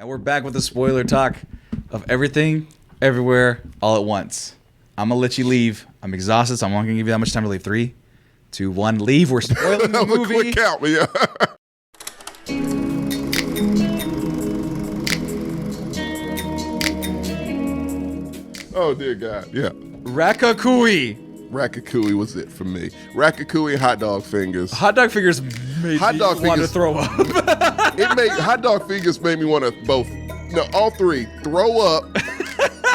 And we're back with the spoiler talk of everything, everywhere, all at once. I'm going to let you leave. I'm exhausted, so I'm not going to give you that much time to leave. 3, 2, 1, leave. We're spoiling the movie. Quick count, yeah. Oh, dear God, yeah. Ratatouille was it for me. Ratatouille and hot dog fingers. Hot dog fingers made me want to throw up. Hot dog fingers made me want to all three, throw up,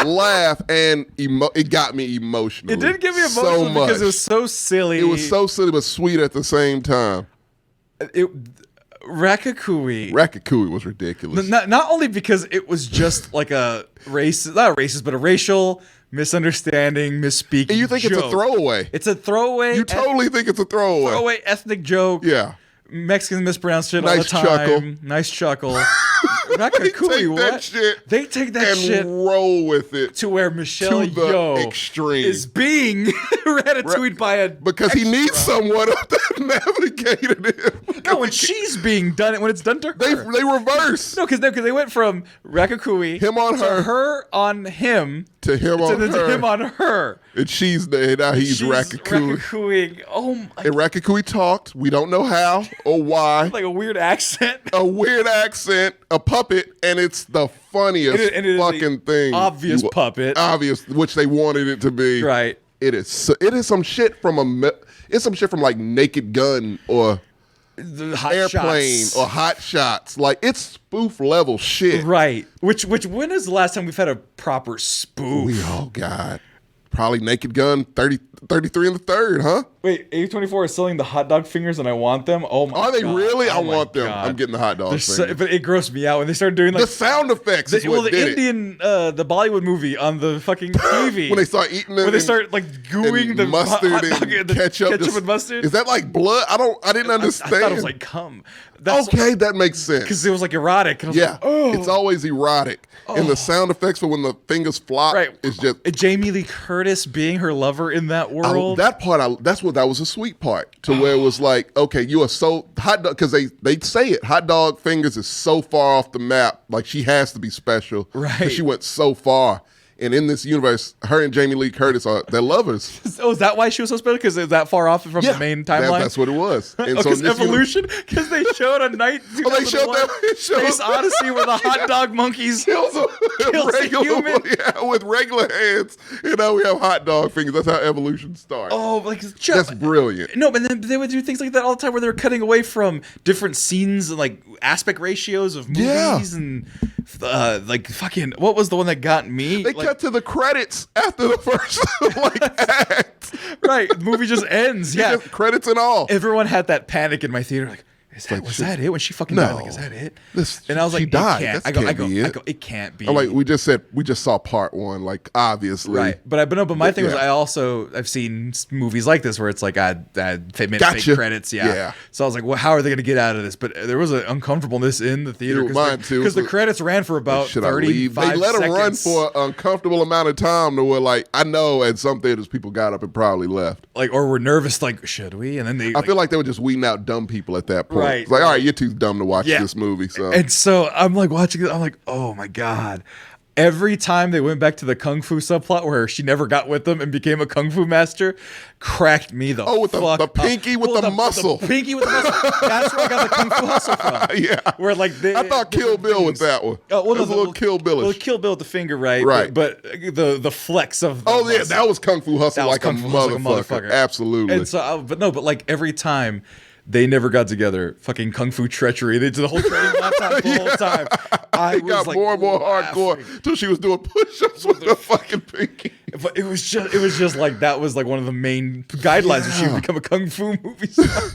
laugh, and it got me emotional. It did get me emotional because it was so silly. It was so silly but sweet at the same time. Ratatouille was ridiculous. Not only because it was just like a racial misunderstanding, misspeaking. And you think joke. it's a throwaway. It's a throwaway. You totally think it's a throwaway. Throwaway ethnic joke. Yeah. Mexicans mispronounce shit all the time. Chuckle. Nice chuckle. They take that shit and roll with it to where Michelle Yeoh extreme. is being ratatouilled by a because he needs someone that navigated him. No, when she's being done, when it's done to her, they reverse. No, because they went from Ratatouille him on her on him to him on her to him on her, and now he's Ratatouille. Oh my! And Ratatouille talked. We don't know how or why. Like a weird accent. A puppet, and it's the funniest fucking thing. Obvious puppet. Obvious, which they wanted it to be. Right. It is some shit from like Naked Gun or Airplane or Hot Shots. Like, it's spoof level shit. Right. Which when is the last time we've had a proper spoof? Oh God. Probably Naked Gun 33 and the third, huh? Wait, A24 is selling the hot dog fingers and I want them? Oh my God. Are they really? I want them. God. I'm getting the hot dog fingers. But it grossed me out when they started doing like... The sound effects is what did Indian, the Bollywood movie on the fucking TV. When they start eating it. When they start like gooing the mustard hot dog and ketchup and mustard. Is that like blood? I didn't understand. I thought it was like cum. That makes sense. Because it was like erotic. And I was like, oh. It's always erotic. And the sound effects for when the fingers flop is just... Jamie Lee Curtis being her lover in that world. That was a sweet part to where it was like, okay, you are so... Hot dog, because they say it. Hot dog fingers is so far off the map. Like, she has to be special. Right. Because she went so far. And in this universe, her and Jamie Lee Curtis they're lovers. Oh, is that why she was so special? Because it was that far off from the main timeline? That's what it was. Because Evolution? Because they showed a night they showed Space Odyssey where the hot dog monkeys kills a human. Yeah, with regular hands. We have hot dog fingers. That's how Evolution starts. Oh, like that's brilliant. No, but then they would do things like that all the time where they were cutting away from different scenes and like aspect ratios of movies and like fucking, what was the one that got me? They cut to the credits after the first act. Right, the movie just ends. Yeah, just credits and all. Everyone had that panic in my theater, like, was that it? When she fucking died, like, is that it? And I was like, she died. I go, it can't be. I'm like, we just saw part one, like, obviously. Right. But my thing was I've seen movies like this where it's like they made fake credits. Yeah. So I was like, well, how are they going to get out of this? But there was an uncomfortableness in the theater because the credits ran for about 35 seconds. They let them run for an uncomfortable amount of time to where, like, I know at some theaters people got up and probably left. Like, or were nervous, like, should we? And then I feel like they were just weeding out dumb people at that point. Right. It's like, all right, you're too dumb to watch this movie. So. And so I'm like watching it. I'm like, oh my God. Every time they went back to the kung fu subplot where she never got with them and became a kung fu master, cracked me the fuck the pinky up. with the muscle. The pinky with the muscle. That's where I got the kung fu hustle from. Yeah. Where like I thought Kill Bill was that one. Oh, well, it was a little Kill Billish. Well, Kill Bill with the finger, right? Right. But the flex of the muscle. That was kung fu hustle like a motherfucker. Absolutely. And so, but like every time. They never got together. Fucking kung fu treachery. They did the whole training montage the whole time. It got more and more hardcore until she was doing push-ups with the fucking pinky. But it was just like that was like one of the main guidelines if she would become a kung fu movie star.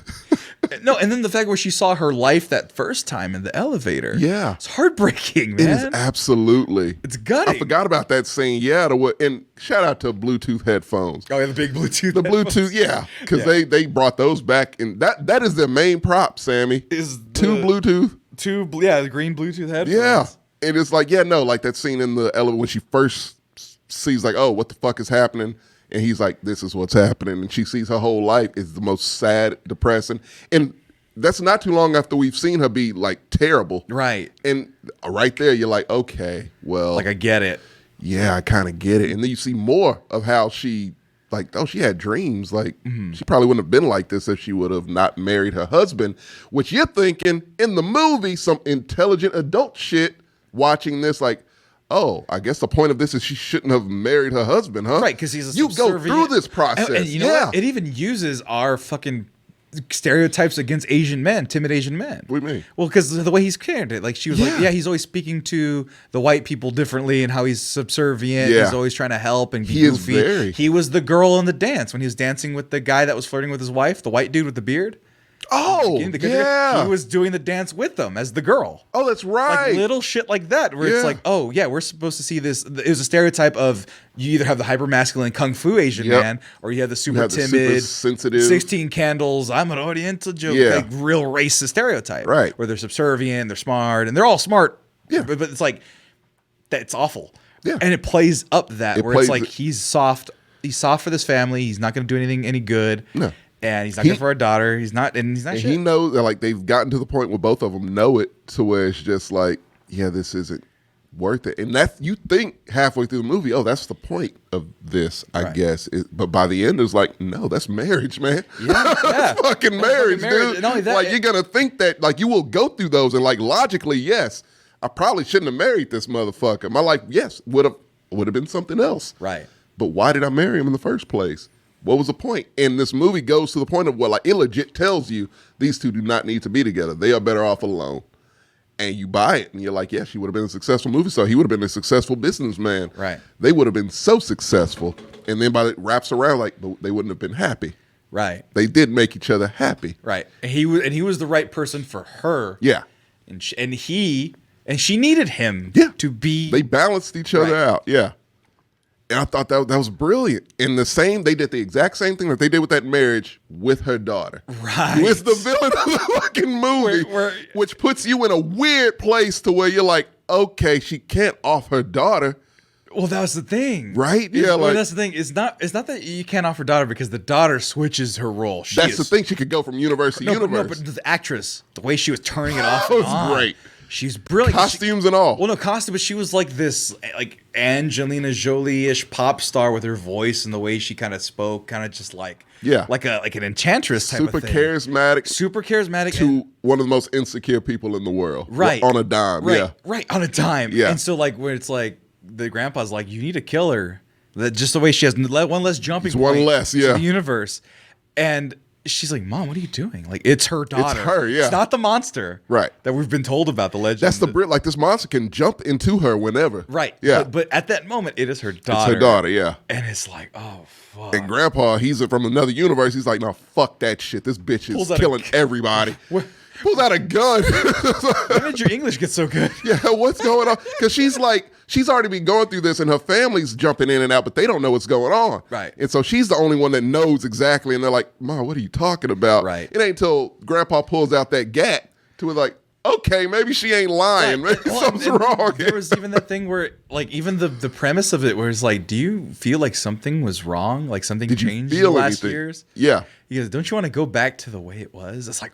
No, and then the fact where she saw her life that first time in the elevator. Yeah. It's heartbreaking, man. It is absolutely. It's gutting. I forgot about that scene. Yeah. And shout out to Bluetooth headphones. Oh, yeah, the big Bluetooth headphones. Bluetooth, yeah. Because they brought those back. And that is their main prop, Sammy. Two Bluetooth. The green Bluetooth headphones. Yeah. And it's like, like that scene in the elevator when she first sees like, oh, what the fuck is happening? And he's like, this is what's happening. And she sees her whole life is the most sad, depressing. And that's not too long after we've seen her be like terrible. Right. And right there, you're like, okay, well. Like, I get it. Yeah, I kind of get it. And then you see more of how she, like, she had dreams. Like, she probably wouldn't have been like this if she would have not married her husband, which you're thinking in the movie, some intelligent adult shit watching this, like, oh, I guess the point of this is she shouldn't have married her husband, huh? Right, because he's a You go through this process. And you know what? It even uses our fucking stereotypes against Asian men, timid Asian men. What do you mean? Well, because the way he's carried it, like she was like, he's always speaking to the white people differently and how he's subservient. Yeah. He's always trying to help and be goofy. He was the girl in the dance when he was dancing with the guy that was flirting with his wife, the white dude with the beard. Oh, yeah. He was doing the dance with them as the girl. Oh, that's right. Like little shit like that where it's like, oh, yeah, we're supposed to see this. It was a stereotype of you either have the hyper-masculine kung fu Asian man or you have the super timid, super sensitive, 16 candles, I'm an Oriental joke, like real racist stereotype. Right. Where they're subservient, they're smart, and they're all smart. Yeah. But it's like, it's awful. Yeah. And it plays up that where it's like he's soft. He's soft for this family. He's not going to do anything any good. No. And he's not good for our daughter. He's not shit. He knows that, like, they've gotten to the point where both of them know it to where it's just like, yeah, this isn't worth it. And that you think halfway through the movie, oh, that's the point of this, I guess. But by the end, it's like, no, that's marriage, man. Yeah, that's fucking marriage, dude. And only that, like, you're gonna think that, like, you will go through those and, like, logically, yes, I probably shouldn't have married this motherfucker. My life, yes, would have been something else. Right. But why did I marry him in the first place? What was the point? And this movie goes to the point of where, like, it legit tells you these two do not need to be together. They are better off alone. And you buy it, and you're like, yeah, she would have been a successful movie star. He would have been a successful businessman. Right. They would have been so successful. And then by the wraps around, like, they wouldn't have been happy. Right. They did make each other happy. Right. And he was the right person for her. Yeah. And she needed him to be. They balanced each other out. Yeah. And I thought that was brilliant. And they did the exact same thing that they did with that marriage with her daughter. Right. Who is the villain of the fucking movie, which puts you in a weird place to where you're like, okay, she can't off her daughter. Well, that was the thing. Right? That's the thing. It's not that you can't off her daughter because the daughter switches her role. That's the thing. She could go from universe to universe. But the actress, the way she was turning it off was great. She's brilliant. Costumes and all. Well, no costume, but she was like this, like Angelina Jolie-ish pop star with her voice and the way she kind of spoke, kind of just like like an enchantress type of thing. Super charismatic to one of the most insecure people in the world. Right. On a dime. Right. On a dime. Yeah. And so like where it's like the grandpa's like, you need to kill her. Just the way she has one less jumping point to the universe. And she's like, Mom, what are you doing? Like, it's her daughter. It's her, yeah. It's not the monster. Right. That we've been told about, the legend. That's the Brit. Like, this monster can jump into her whenever. Right. Yeah. But at that moment, it is her daughter. It's her daughter, yeah. And it's like, oh, fuck. And Grandpa, he's from another universe. He's like, no, fuck that shit. This bitch is killing everybody. Pulls out a gun. When did your English get so good? Yeah, what's going on? Because she's already been going through this and her family's jumping in and out, but they don't know what's going on. Right. And so she's the only one that knows exactly. And they're like, Mom, what are you talking about? Right. It ain't until Grandpa pulls out that gat to it like, okay, maybe she ain't lying. Right. Maybe something's wrong. There was even that thing where, like, even the premise of it where it's like, do you feel like something was wrong? Like something changed in the last years? Yeah. He goes, don't you want to go back to the way it was? It's like,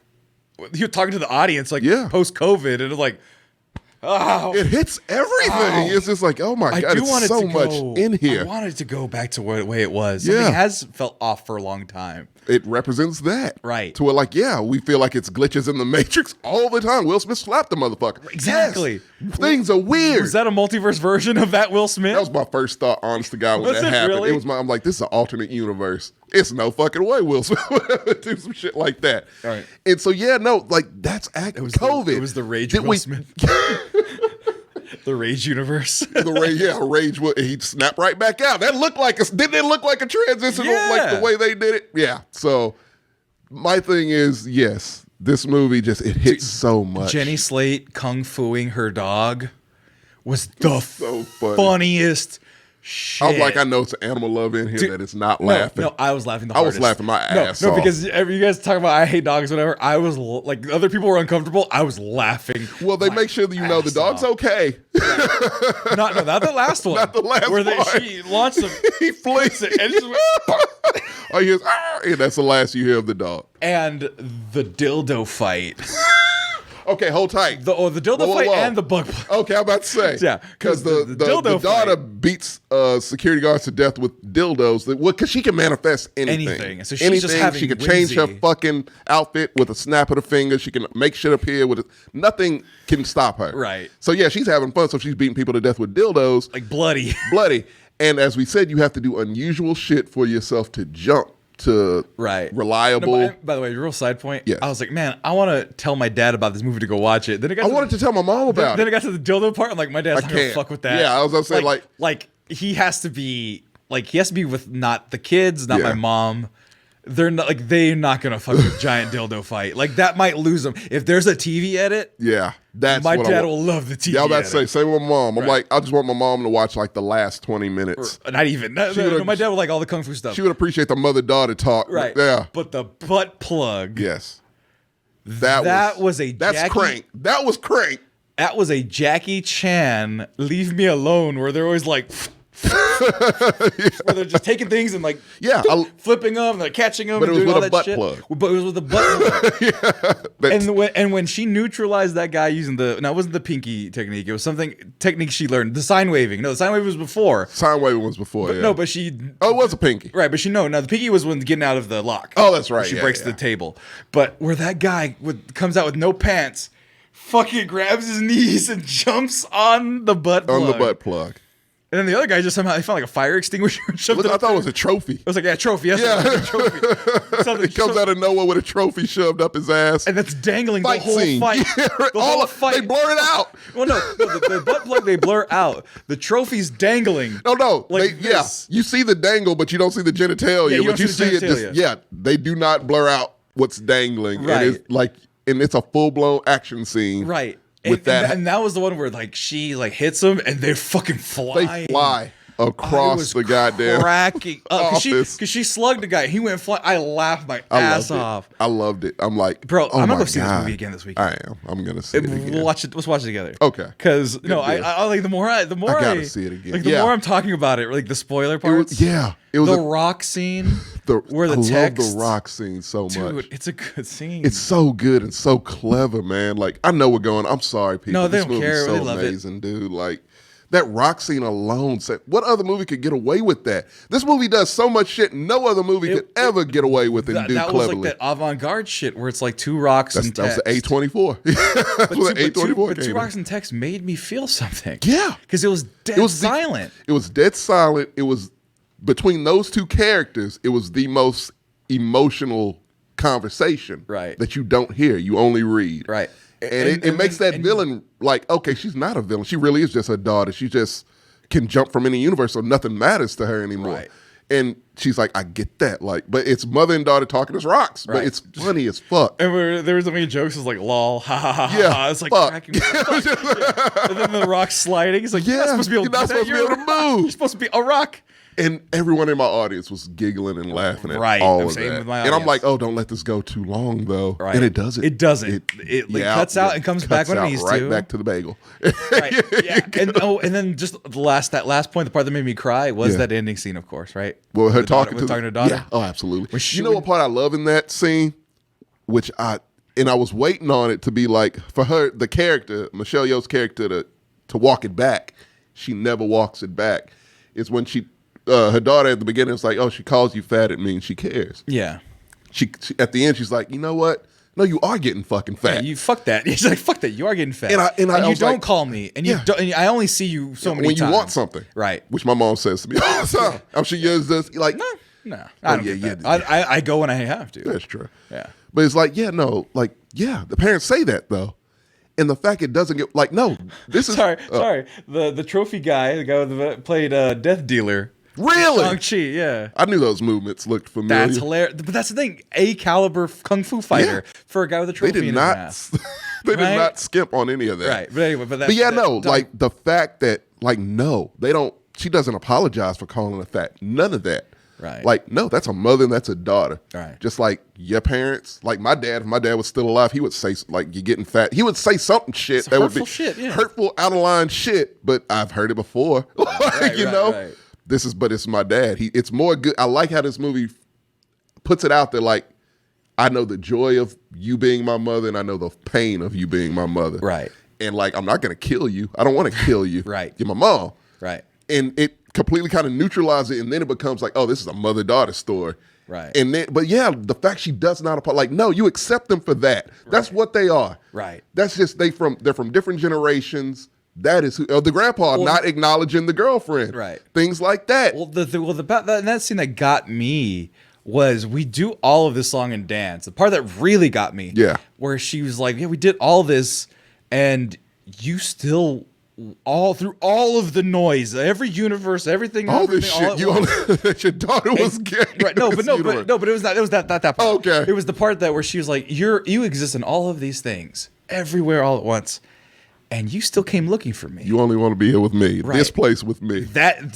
you're talking to the audience, like, post-COVID, and it's like, oh. It hits everything. Oh. It's just like, oh my God, it's so much in here. I wanted to go back to the way it was. Something has felt off for a long time. It represents that. Right. To where, like, we feel like it's glitches in the Matrix all the time. Will Smith slapped the motherfucker. Exactly. Yes. Things are weird. Was that a multiverse version of that Will Smith? That was my first thought, honest to God, when that happened. Really? I'm like, this is an alternate universe. It's no fucking way Will Smith would ever do some shit like that. All right. And so, that's COVID. It was the rage Will Smith. The Rage universe. Rage. He'd snap right back out. Didn't it look like a transition like the way they did it? Yeah. So my thing is, yes, this movie it hits so much. Jenny Slate kung fuing her dog was the funniest shit. I was like, I know it's animal love in here that it's not laughing. No, I was laughing the hardest. I was laughing my ass off. No, because you guys talk about I hate dogs, whatever. I was like, other people were uncomfortable. I was laughing. Well, they make sure that you know the dog's okay. Not the last one. Not the last one. She launched him. He flicks it. And he hears, and that's the last you hear of the dog. And the dildo fight. Okay, hold tight. The dildo fight and the bug plug. Okay, I'm about to say. Yeah. Because the daughter beats security guards to death with dildos. Because she can manifest anything. So she's just having she can change her fucking outfit with a snap of the finger. She can make shit appear with nothing can stop her. Right. So yeah, she's having fun. So she's beating people to death with dildos. Like bloody. And as we said, you have to do unusual shit for yourself to jump to reliable. No, by the way, real side point. Yes. I was like, man, I want to tell my dad about this movie to go watch it. Then I wanted to tell my mom about it. Then I got to the dildo part. I'm like, my dad's not gonna fuck with that. Yeah, I was gonna say like he has to be with not the kids, not my mom. They're not gonna fuck with giant dildo fight. Like that might lose them. If there's a TV edit, that's my dad will love the TV. Yeah, I was about to say, same with my mom. I'm like, I just want my mom to watch like the last 20 minutes. Not even. No, my dad would like all the kung fu stuff. She would appreciate the mother-daughter talk. Right. Yeah. But the butt plug. Yes. That's Crank. That was Crank. That was a Jackie Chan Leave Me Alone where they're always like where they're just taking things and like flipping them and like catching them. But and it was doing with all a butt shit. plug. But it was with a butt plug. And when she neutralized that guy using it wasn't the pinky technique. It was something technique she learned. The sign waving. No, the sign waving was before. Sign waving was before. No, but she. Oh, it was a pinky. Right, but the pinky was when getting out of the lock. Oh, that's right. She breaks the table. But where that guy comes out with no pants, fucking grabs his knees and jumps on the butt plug. On the butt plug. And then the other guy just somehow he found like a fire extinguisher and shoved it. I thought it was a trophy. I was like, trophy. Yes, yeah, trophy. He comes out of nowhere with a trophy shoved up his ass, and that's dangling the whole fight. The whole fight. They blur it out. Well, no, the butt plug they blur out. The trophy's dangling. No, you see the dangle, but you don't see the genitalia. But you see it. They do not blur out what's dangling. Right. And it's a full blown action scene. Right. With and that was the one where she hits him and they fucking fly. They fly across the goddamn cracking up because she slugged the guy. He went flying. I laughed my ass off. I loved it. I'm like, bro, I'm gonna go see this movie again this weekend. I am. I'm gonna see it again. We'll watch it. Let's watch it together. Okay. Because I like the more I gotta see it again. Like the more I'm talking about it, like the spoiler parts. It was the rock scene. I love the rock scene so much. Dude, it's a good scene. It's so good and so clever, man. Like I know we're going. I'm sorry, people. No, they this don't care. So they love amazing, it, dude. Like that rock scene alone. What other movie could get away with that? This movie does so much shit no other movie could ever get away with and do that cleverly. That was like that avant-garde shit where it's like two rocks and text. That was the A24. But two rocks and text made me feel something. Yeah, because it was dead silent. It was dead silent. It was. Between those two characters, it was the most emotional conversation that you don't hear. You only read. Right. And it makes that villain like, okay, she's not a villain. She really is just her daughter. She just can jump from any universe, so nothing matters to her anymore. Right. And she's like, I get that. But it's mother and daughter talking as rocks. Right. But it's funny as fuck. And there was so many jokes. It's like, lol, ha ha ha. Yeah, it's like cracking. And then the rock sliding. It's like, you're not supposed to be able to move. You're supposed to be a rock. And everyone in my audience was giggling and laughing at all of that. And I'm like, oh, don't let this go too long, though. Right. And it doesn't. It doesn't. It cuts out and comes back when it needs to. Right back to the bagel. Right. Yeah. And then just that last point, the part that made me cry was that ending scene, of course, right? Well, her talking to her daughter. Yeah. Oh, absolutely. You know what part I love in that scene? I was waiting on it to be like, for her, the character, Michelle Yeoh's character, to walk it back. She never walks it back. It's when her daughter at the beginning was like, oh, she calls you fat, it means she cares. Yeah. She at the end, she's like, you know what? No, you are getting fucking fat. Yeah, you fuck that. She's like, fuck that. You are getting fat. And you don't call me. And and I only see you so many times. When you want something. Right. Which my mom says to me all the time. She uses this. Like, no. I go when I have to. That's true. Yeah. But it's like, the parents say that, though. And the fact it doesn't get, this is. Sorry. The trophy guy, the guy that played Death Dealer. Really? Shang-Chi, yeah. I knew those movements looked familiar. That's hilarious. But that's the thing. A-caliber kung fu fighter for a guy with a trophy in his ass. They did not skimp on any of that. Right. But anyway, the fact that, no, they don't she doesn't apologize for calling her fat. None of that. Right. Like, no, that's a mother and that's a daughter. Right. Just like your parents, like my dad, if my dad was still alive, he would say, like, you're getting fat. He would say something shit that would be hurtful, out of line shit, but I've heard it before. Right. But it's my dad. It's more good. I like how this movie puts it out there like, I know the joy of you being my mother and I know the pain of you being my mother. Right. And like, I'm not going to kill you. I don't want to kill you. Right. You're my mom. Right. And it completely kind of neutralizes it, and then it becomes like, oh, this is a mother-daughter story. Right. And then, but yeah, the fact she does not apologize, like, no, you accept them for that. That's what they are. Right. That's just they're from different generations. That is who the grandpa not acknowledging the girlfriend. Right. Things like that. Well, that scene that got me was we do all of this song and dance. The part that really got me, where she was like, yeah, we did all this, and you still through all of the noise, every universe, everything, this shit. That your daughter was gay. Right? No, but it was not. It was that part. Okay. It was the part that where she was like, you exist in all of these things, everywhere, all at once, and you still came looking for me. You only want to be here with me. Right. This place with me. That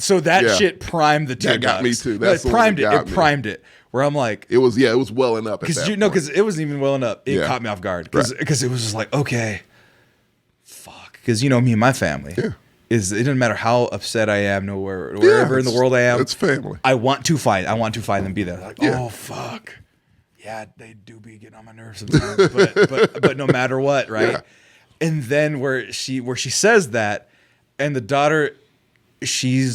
shit primed the two. That got me too. That's it primed it. It primed it. Where I'm like, it was welling up. Because it wasn't even welling up. It caught me off guard because it was just like, okay. Because me and my family, it doesn't matter how upset I am, wherever in the world I am, it's family. I want to find them, be there. Like, oh fuck, yeah, they do be getting on my nerves sometimes, but no matter what, right? Yeah. And then where she says that, and the daughter, she.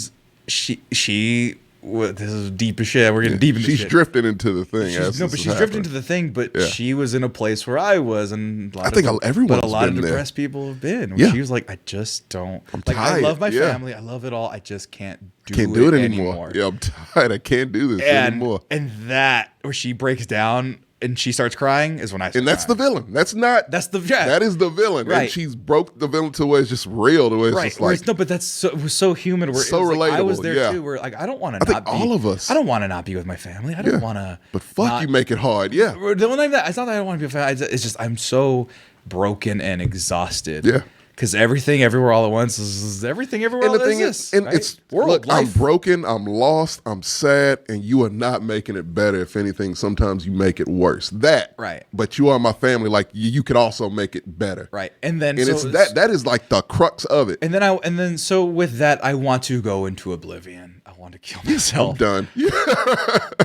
This is deep as shit. We're getting deep into She's drifting into the thing. She's drifting into the thing, but she was in a place where I was, and a lot of depressed people have been. Where she was like, I just don't. I'm tired. I love my family. I love it all. I just can't do it anymore. Yeah, I'm tired. I can't do this anymore. And that where she breaks down and she starts crying is when I. And that's the villain. That is the villain. Right. And she's broke the villain to where it's just real. To where it's just like but that's so human. Where so relatable. I was there too. Where like I don't want to not be. All of us. I don't want to not be with my family. I don't want to. But fuck, you make it hard. Yeah. The one thing it's not that I don't want to be with family. It's just I'm so broken and exhausted. Yeah. Because everything, everywhere, all at once is everything, everywhere. And the thing is, it's world. Look, I'm broken. I'm lost. I'm sad, and you are not making it better. If anything, sometimes you make it worse. Right. But you are my family. Like you could also make it better. Right. And then it's that is like the crux of it. And then so with that, I want to go into oblivion. I want to kill myself. I'm done.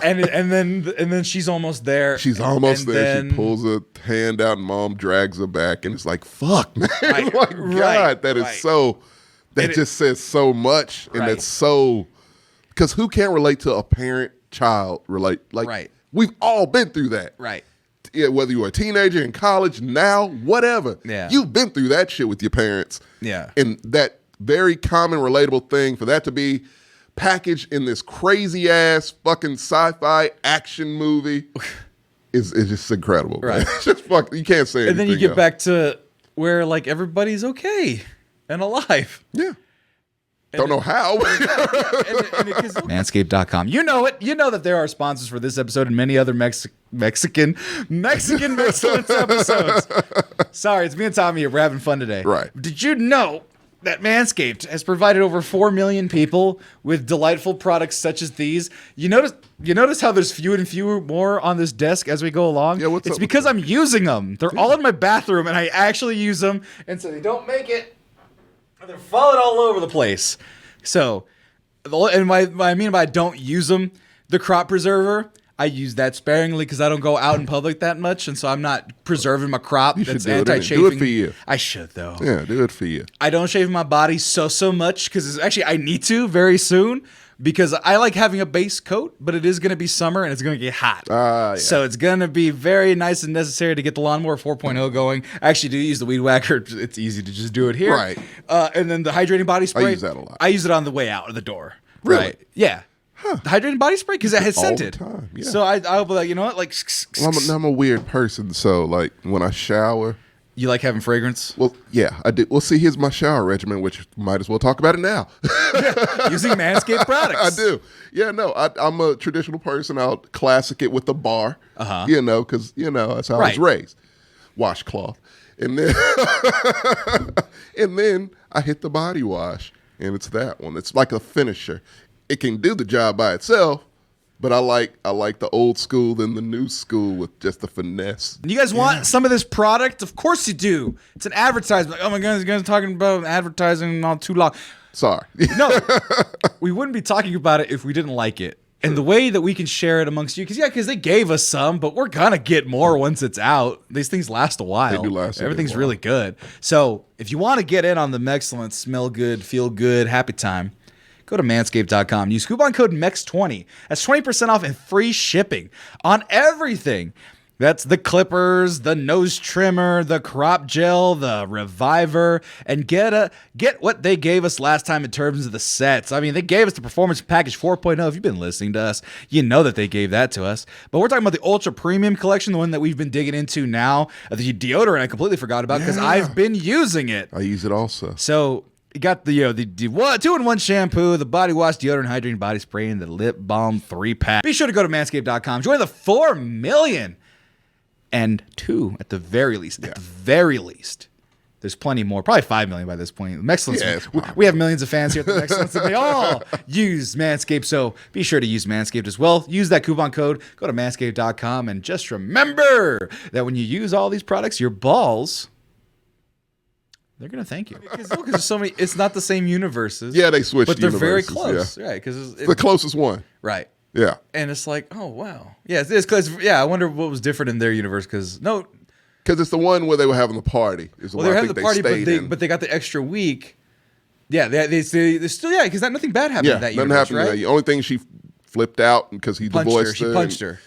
and then she's almost there. She's almost there. She pulls her hand out, and mom drags her back, and it's like, fuck, man. God, that is so. That just says so much, and that's so. Because who can't relate to a parent-child relate? Like, we've all been through that, right? Yeah, whether you were a teenager in college, now, whatever. Yeah, you've been through that shit with your parents. Yeah, and that very common, relatable thing for that to be packaged in this crazy ass fucking sci-fi action movie is just incredible. Right, it's just fuck. You can't say anything. And then you get back to where like everybody's okay and alive. Yeah. Don't know how. Manscaped.com. You know it. You know that there are sponsors for this episode and many other Mexican excellence episodes. Sorry, it's me and Tommy here. We're having fun today. Right. Did you know that Manscaped has provided over 4 million people with delightful products such as these? You notice how there's fewer and fewer more on this desk as we go along? Yeah, it's because I'm using them. They're all in my bathroom, and I actually use them, and so they don't make it. They're falling all over the place. So, and what I mean by don't use them, the crop preserver, I use that sparingly because I don't go out in public that much, and so I'm not preserving my crop. That's anti-chafing. Do it for you. I should, though. Yeah, do it for you. I don't shave my body so much because actually I need to very soon because I like having a base coat, but it is going to be summer and it's going to get hot. Yeah. So it's going to be very nice and necessary to get the Lawnmower 4.0 going. I actually do use the Weed Whacker. It's easy to just do it here. Right. And then the Hydrating Body Spray. I use that a lot. I use it on the way out of the door. Really? Right. Yeah. Huh. The Hydrating Body Spray because it has scented. All the time, yeah. So I'll be like, you know what? Like, I'm a weird person. So like when I shower. You like having fragrance? Well, yeah, I do. Well, see, here's my shower regimen, which might as well talk about it now. Using Manscaped products. I do. Yeah, no, I'm a traditional person. I'll classic it with the bar, because, that's how I was raised. Washcloth. And then, and then I hit the body wash. and it's that one. It's like a finisher. It can do the job by itself, but I like the old school than the new school with just the finesse. You guys want some of this product? Of course you do. It's an advertisement. Oh my God, you guys are talking about advertising all too long. Sorry. No, we wouldn't be talking about it if we didn't like it. And the way that we can share it amongst you, because they gave us some, but we're going to get more once it's out. These things last a while. They do last Everything's really good. So if you want to get in on the excellent, smell good, feel good, happy time, go to manscaped.com. Use coupon code MEX20. That's 20% off and free shipping on everything. That's the clippers, the nose trimmer, the crop gel, the reviver, and get what they gave us last time in terms of the sets. I mean, they gave us the Performance Package 4.0. If you've been listening to us, you know that they gave that to us. But we're talking about the Ultra Premium Collection, the one that we've been digging into now. The deodorant I completely forgot about because I've been using it. I use it also. So you got the 2-in-1 shampoo, the body wash, deodorant, hydrating body spray, and the lip balm 3-pack. Be sure to go to manscaped.com. Join the 4 million. And 2 at the very least. At the very least. There's plenty more. Probably 5 million by this point. Mexcellence. We have millions of fans here at the Mexcellence, and they all use Manscaped. So be sure to use Manscaped as well. Use that coupon code. Go to manscaped.com. And just remember that when you use all these products, your balls, they're going to thank you. Because there's so many. It's not the same universes. Yeah, they switched. But they're very close. Yeah. Right. Because it's the closest one. Right. Yeah. And it's like, oh, wow. Yeah, it's close. Yeah, I wonder what was different in their universe because it's the one where they were having the party. They were having the party, but they got the extra week. Yeah, they still, because nothing bad happened in that universe, happened. Right? The only thing she flipped out because he divorced her. She punched her.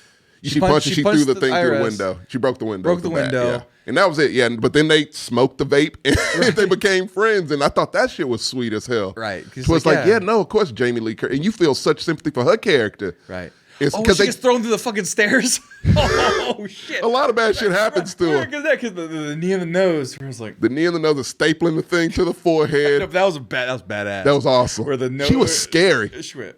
She threw the thing through the window. She broke the window. Yeah. And that was it. Yeah. But then they smoked the vape and they became friends. And I thought that shit was sweet as hell. Right. So it's of course, Jamie Lee Curtis. And you feel such sympathy for her character. Right. She gets thrown through the fucking stairs. Oh, shit. A lot of bad shit happens to her. Because the knee in the nose. Where it's like, the knee in the nose is stapling the thing to the forehead. That was badass. That was awesome. Where the nose, she was scary. She went.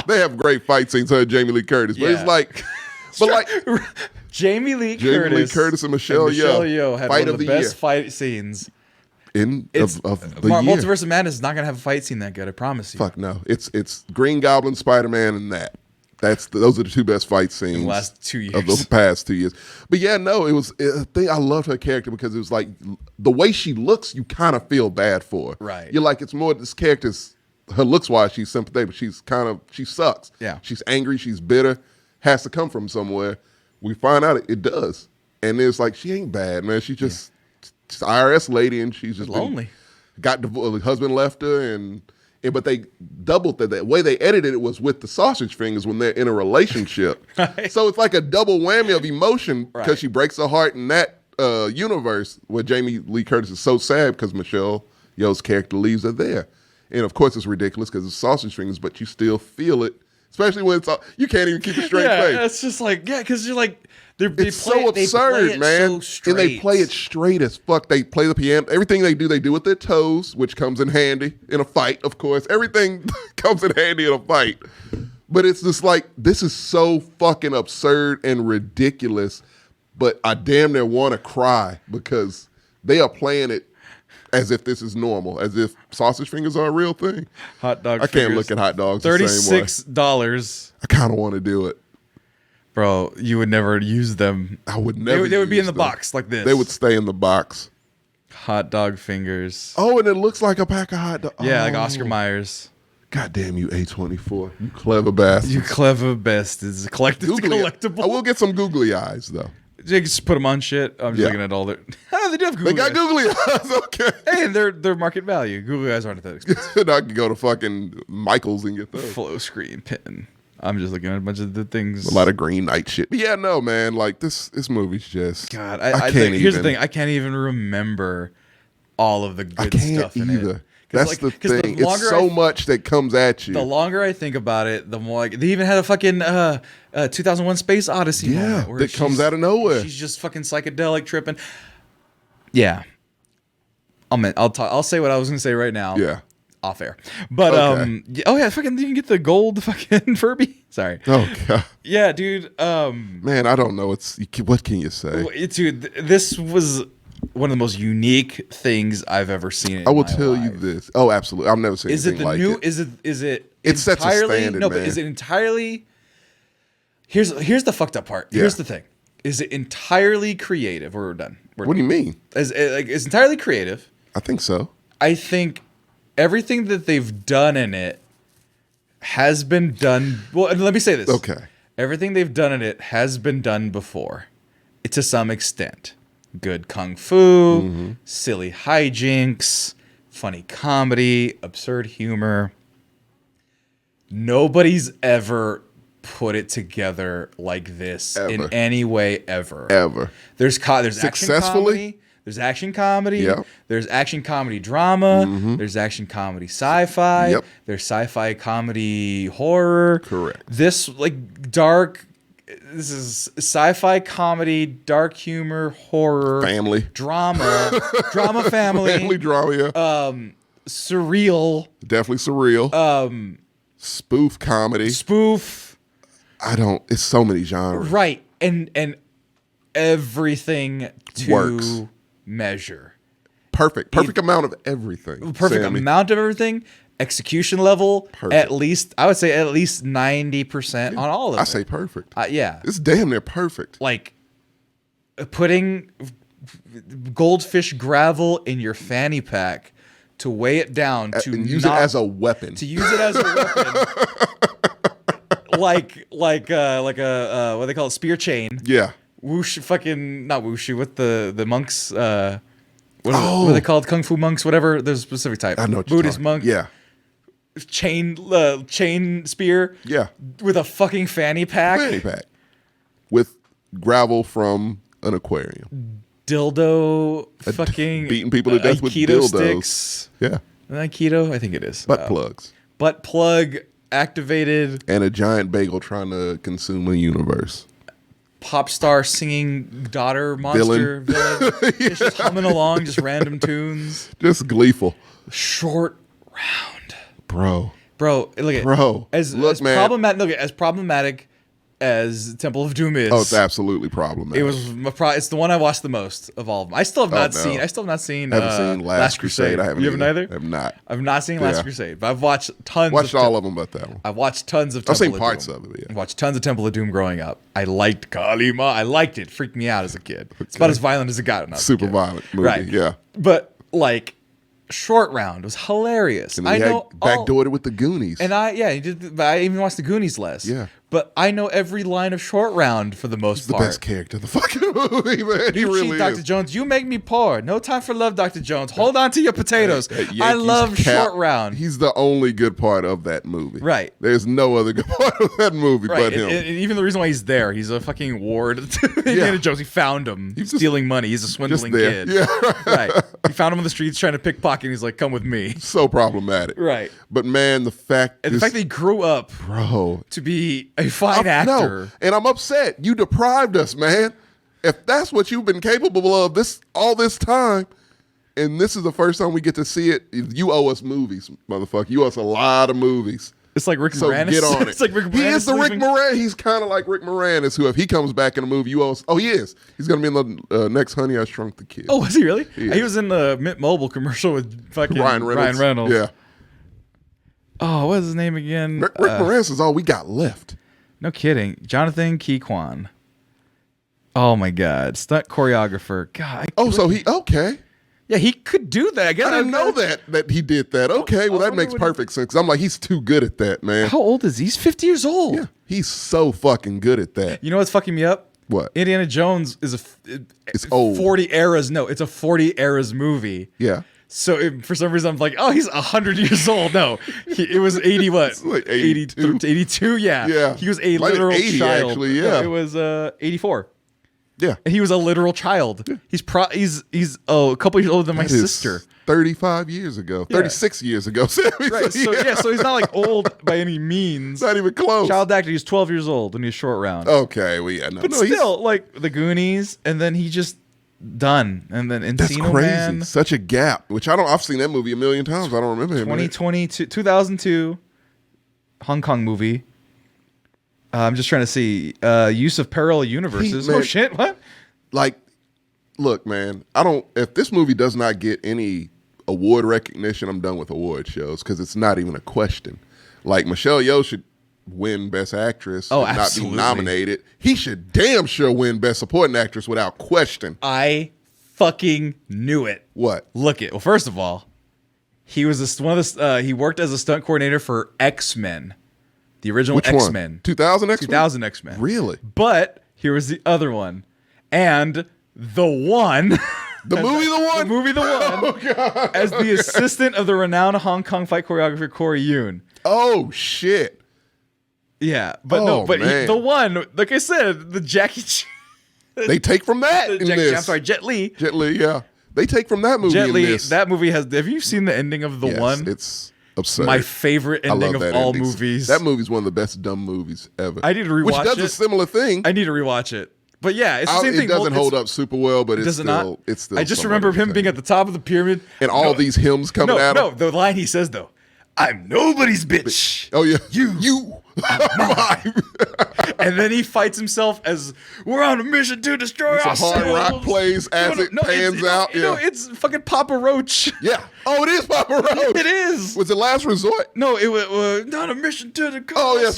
They have great fight scenes, her and Jamie Lee Curtis. But it's like, Jamie Lee Curtis and Michelle Yeoh had one of the best fight scenes of the year. Multiverse of Madness is not gonna have a fight scene that good. I promise you. Fuck no. It's Green Goblin, Spider-Man, and that. Those are the 2 best fight scenes in the last 2 years. Of the past 2 years. But it was a thing. I loved her character because it was like the way she looks, you kind of feel bad for her. Right. You're like, it's more this character's, her looks wise, she's sympathetic, but she sucks. Yeah. She's angry, she's bitter, has to come from somewhere. We find out it does. And it's like, she ain't bad, man. She's just she's an IRS lady and she's just lonely. Got divorced, the husband left her but they doubled the way they edited it was with the sausage fingers when they're in a relationship. Right. So it's like a double whammy of emotion because she breaks her heart in that universe where Jamie Lee Curtis is so sad because Michelle Yeoh's character leaves her there. And of course it's ridiculous because it's sausage fingers, but you still feel it, especially when you can't even keep a straight face. Yeah, it's just like, because you're like, it's so absurd, man. So and they play it straight as fuck. They play the piano. Everything they do with their toes, which comes in handy in a fight, of course. Everything comes in handy in a fight. But it's just like, this is so fucking absurd and ridiculous, but I damn near want to cry because they are playing it as if this is normal, as if sausage fingers are a real thing. Hot dog I can't look at hot dogs the same way. $36. I kind of want to do it. Bro, you would never use them. I would never. They would be in the box like this. They would stay in the box. Hot dog fingers. Oh, and it looks like a pack of hot dogs. Yeah, like Oscar Myers. God damn you, A24. You clever bastard. You clever bastards. It's collectible. I will get some googly eyes, though. You just put them on shit. I'm just looking at all their... Oh, they do have googly eyes. They got googly eyes, okay. Hey, and they're market value. Googly eyes aren't that expensive. I can go to fucking Michael's and get those. Flow screen pin. I'm just looking at a bunch of the things. A lot of Green Knight shit. But yeah, no, man. Like, this movie's just... God, I can't even... Here's the thing. I can't even remember all of the good stuff in it. That's the thing. It's so much that comes at you. The longer I think about it, the more... They even had a fucking 2001 Space Odyssey moment where that comes out of nowhere. She's just fucking psychedelic tripping. Yeah. I'll say what I was going to say right now. Yeah. Off air. But fucking you can get the gold fucking Furby. Sorry. Oh god. Yeah, dude. Man, I don't know. What can you say? Dude, this was one of the most unique things I've ever seen. I will tell you this. Oh, absolutely. I've never seen anything like it. Is it? It sets a standard, no, man. but is it entirely? Here's the fucked up part. Yeah. Here's the thing. Is it entirely creative? We're done. What do you mean? It's entirely creative. I think so. I think everything that they've done in it has been done. Well, let me say this. Okay. Everything they've done in it has been done before, to some extent. Good kung fu, silly hijinks, funny comedy, absurd humor. Nobody's ever put it together like this in any way ever. Ever. There's action comedy. There's action comedy. Yep. There's action comedy drama. There's action comedy sci-fi. Yep. There's sci-fi comedy horror. Correct. This dark. This is sci-fi comedy, dark humor, horror, family drama, family drama. Yeah. Surreal. Definitely surreal. Spoof comedy. It's so many genres. Right. And everything to works. Measure. Perfect amount of everything. Amount of everything. Execution level, at least, I would say at least 90% on all of it. I say perfect. Yeah. It's damn near perfect. Like putting goldfish gravel in your fanny pack to weigh it down and use it as a weapon. To use it as a weapon. like a what they call it, spear chain. Yeah. Whoosh, fucking not whooshy. What the monks? What are they called? Kung fu monks, whatever. There's a specific type. I know what Buddhist monk. Yeah. Chain spear. Yeah. With a fucking fanny pack. With gravel from an aquarium. Dildo. Fucking beating people to death with dildos. Sticks. Yeah. Aikido, I think it is. Butt plugs. Butt plug activated. And a giant bagel trying to consume a universe. Pop star singing daughter monster villain. Yeah. Just humming along, just random tunes. Just gleeful. Short round. Bro, look at as problematic as Temple of Doom is. Oh, it's absolutely problematic. It's the one I watched the most of all of them. I still have not seen. I haven't seen Last Crusade. I haven't. You haven't either. I have not. I've not seen Last Crusade, but I've watched tons. All of them, but that one. I've watched tons of. I've seen parts of it. Yeah. I've watched tons of Temple of Doom growing up. I liked Kalima. I liked it. Freaked me out as a kid. It's about as violent as it got. Super violent movie. Right. Yeah. But Short Round was hilarious. And I know backdoored it with the Goonies. And he did. I even watched the Goonies less. Yeah. But I know every line of Short Round for the most part. The best character in the fucking movie, man. He really is. Dr. Jones, you make me poor. No time for love, Dr. Jones. Hold on to your potatoes. I love Short Round. He's the only good part of that movie. Right. There's no other good part of that movie but him. And even the reason why he's there, he's a fucking ward. Indiana Jones, he found him. He's stealing money. He's a swindling kid. Yeah. Right. He found him on the streets trying to pickpocket, and he's like, come with me. So problematic. Right. But man, the fact that he grew up to be a fine actor. No, and I'm upset. You deprived us, man. If that's what you've been capable of all this time, and this is the first time we get to see it, you owe us movies, motherfucker. You owe us a lot of movies. It's like Rick Moranis. Get on it. It's like Rick Moranis. He is the Rick Moranis. He's kind of like Rick Moranis, who if he comes back in a movie, you owe us. Oh, he is. He's going to be in the next Honey, I Shrunk the Kid. Oh, was he really? He was in the Mint Mobile commercial with fucking Ryan Reynolds. Yeah. Oh, what is his name again? Rick Moranis is all we got left. No kidding. Jonathan Keyquan. Oh my God. Stunt choreographer. God. Okay. Yeah, he could do that. I didn't know that he did that. Okay, well that makes perfect sense. I'm like, he's too good at that, man. How old is he? He's 50 years old. Yeah, he's so fucking good at that. You know what's fucking me up? What? Indiana Jones is it's old. 40 eras. No, it's a 40 eras movie. Yeah. So for some reason I'm like, oh, he's 100 years old. No, it was 80 what? It's like 82. 82, yeah. Yeah. He was a literal 80, child. Actually, yeah. No, it was 84. Yeah. And he was a literal child. Yeah. He's a couple years older than my sister. 35 years ago. 36 years ago, Sammy. Right. So he's not like old by any means. Not even close. Child actor, he's 12 years old when he's Short Round. Okay, well yeah, no. But still, like the Goonies, and then he just done. And then Encino That's crazy. Man. Such a gap. Which I've seen that movie a million times. I don't remember him. 2002 Hong Kong movie. I'm just trying to see use of parallel universes. Oh shit! What? Like look, man, if this movie does not get any award recognition, I'm done with award shows because it's not even a question. Like Michelle Yeoh should win Best Actress and not be nominated. He should damn sure win Best Supporting Actress without question. I fucking knew it. What? Look it. Well, first of all, he was he worked as a stunt coordinator for X-Men. The original X-Men. 2000 X-Men? 2000 X-Men. Really? But here was the other one. And the one... The movie The One? The movie The One. Oh, God. As the assistant of the renowned Hong Kong fight choreographer Corey Yun. Oh, shit. Yeah. But The One, like I said, the Jackie Chan... They take from that in this. I'm sorry, Jet Li. Jet Li, yeah. They take from that movie Jet Li, in this. that movie has... Have you seen the ending of The One? It's absurd. My favorite ending of all movies. That movie's one of the best dumb movies ever. I need to rewatch it. Which does a similar thing. I need to rewatch it. But yeah, it's the same thing. It doesn't hold up super well, but it's still. I just remember him being at the top of the pyramid. And all these hymns coming at him. No, the line he says, though, I'm nobody's bitch. Oh, yeah. You. I'm and then he fights himself as we're on a mission to destroy ourselves. Hard rock plays as it pans out. It's fucking Papa Roach. Yeah. Oh, it is Papa Roach. It is. Was it Last Resort? No, it was not a mission to the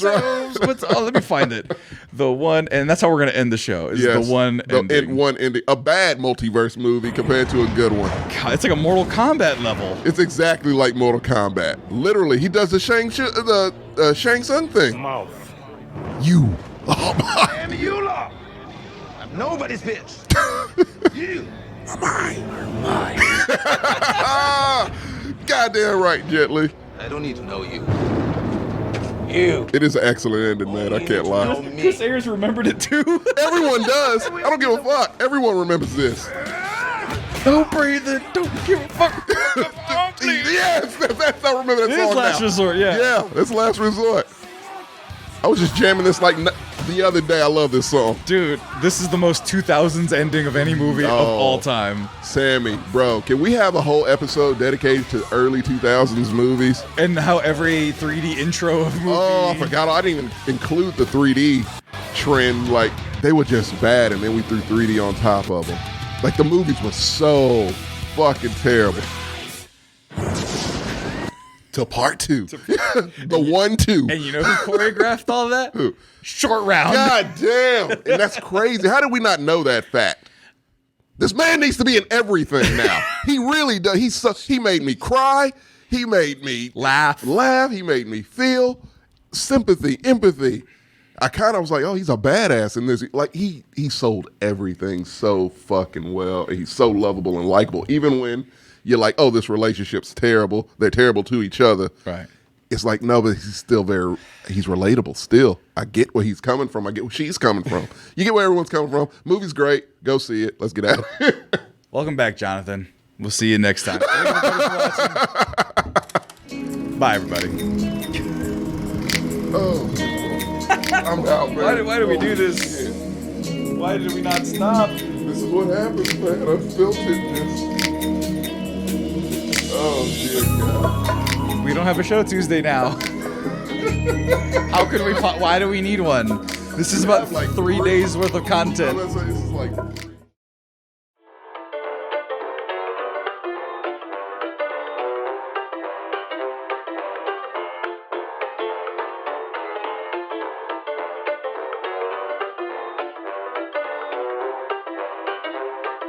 right. Let me find it. The One, and that's how we're going to end the show. Is The One ending. One ending. A bad multiverse movie compared to a good one. God, it's like a Mortal Kombat level. It's exactly like Mortal Kombat. Literally, he does the Shang Tsung thing. Mouth. You. Oh my. And you lot. I'm nobody's bitch. You are mine. Goddamn right, Jet Li. I don't need to know you. It is an excellent ending, man. I can't lie. Chris Ayers remembered it too. Everyone does. I don't give a fuck. Everyone remembers this. No breathing. Don't give a fuck. Yes, that's I remember that song. It is Last Resort, yeah. Yeah, that's Last Resort. I was just jamming this like the other day. I love this song. Dude, this is the most 2000s ending of any movie of all time. Sammy, bro, can we have a whole episode dedicated to early 2000s movies? And how every 3D intro of movie... Oh, I forgot. I didn't even include the 3D trend. Like, they were just bad, and then we threw 3D on top of them. Like, the movies were so fucking terrible. To part 2. The 1-2. And you know who choreographed all that? Who? Short Round. God damn. And that's crazy. How did we not know that fact? This man needs to be in everything now. He really does. He made me cry. He made me laugh. He made me feel sympathy, empathy. I kind of was like, oh, he's a badass in this. Like, he sold everything so fucking well. And he's so lovable and likable. Even when you're like, oh, this relationship's terrible. They're terrible to each other. Right. It's like, no, but he's still he's relatable still. I get where he's coming from. I get where she's coming from. You get where everyone's coming from. Movie's great. Go see it. Let's get out of here. Welcome back, Jonathan. We'll see you next time. Bye, everybody. Oh, I'm out, man. Why did we do this? Why did we not stop? This is what happens, man. I filtered this. Oh, dear God. We don't have a show Tuesday now. How could we? Why do we need one? This is about like 3 days worth of content. This is like